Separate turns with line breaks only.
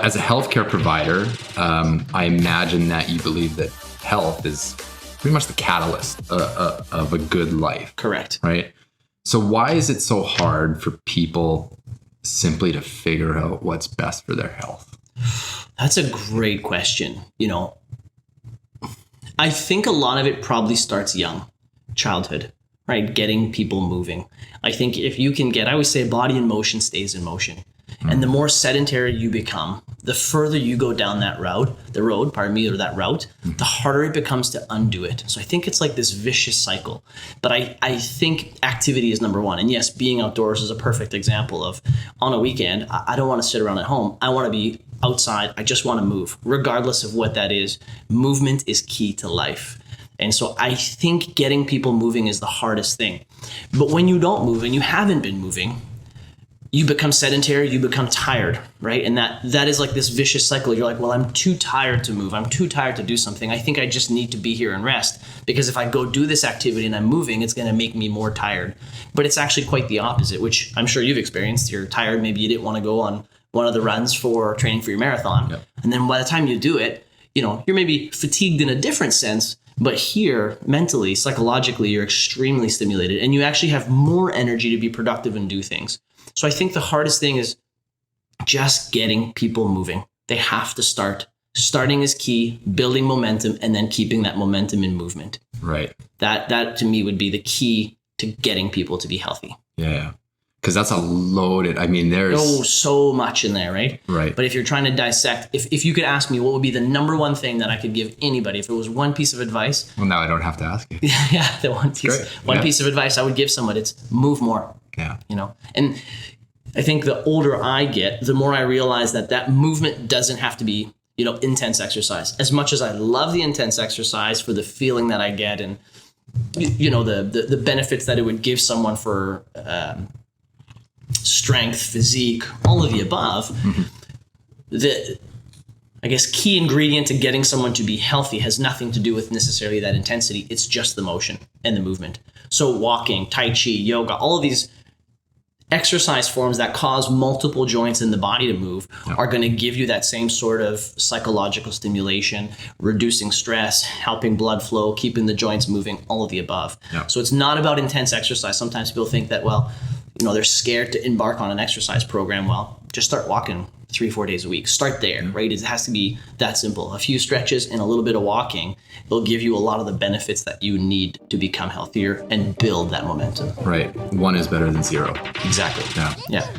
as a healthcare provider, I imagine that you believe that health is pretty much the catalyst of a good life.
Correct.
Right? So why is it so hard for people simply to figure out what's best for their health?
That's a great question. I think a lot of it probably starts young, childhood, right? Getting people moving. I think if you can I always say body in motion stays in motion. And the more sedentary you become, the further you go down that route, that route, the harder it becomes to undo it. So I think it's like this vicious cycle. But I think activity is number one. And yes, being outdoors is a perfect example of, on a weekend, I don't want to sit around at home. I want to be outside. I just want to move, regardless of what that is. Movement is key to life. And so I think getting people moving is the hardest thing. But when you don't move and you haven't been moving, you become sedentary, you become tired, right? And that is like this vicious cycle. You're like, well, I'm too tired to move. I'm too tired to do something. I think I just need to be here and rest, because if I go do this activity and I'm moving, it's going to make me more tired. But it's actually quite the opposite, which I'm sure you've experienced. You're tired. Maybe you didn't want to go on one of the runs for training for your marathon. Yep. And then by the time you do it, you're maybe fatigued in a different sense. But here, mentally, psychologically, you're extremely stimulated and you actually have more energy to be productive and do things. So I think the hardest thing is just getting people moving. They have to start. Starting is key, building momentum, and then keeping that momentum in movement.
Right.
That to me would be the key to getting people to be healthy.
Yeah. Because that's a loaded, there's
so much in there, right?
Right.
But if you're trying to dissect, if you could ask me what would be the number one thing that I could give anybody, if it was one piece of advice.
Well, now I don't have to ask you.
Yeah, the one piece of advice I would give someone, it's move more.
Yeah.
And I think the older I get, the more I realize that movement doesn't have to be, intense exercise. As much as I love the intense exercise for the feeling that I get and, the benefits that it would give someone for strength, physique, all of the above, the, I guess, key ingredient to getting someone to be healthy has nothing to do with necessarily that intensity. It's just the motion and the movement. So walking, Tai Chi, yoga, all of these exercise forms that cause multiple joints in the body to move are going to give you that same sort of psychological stimulation, reducing stress, helping blood flow, keeping the joints moving, all of the above. So it's not about intense exercise. Sometimes people think that, they're scared to embark on an exercise program. Well, just start walking 3-4 days a week. Start there, right? It has to be that simple. A few stretches and a little bit of walking will give you a lot of the benefits that you need to become healthier and build that momentum.
Right. One is better than zero.
Exactly.
Yeah.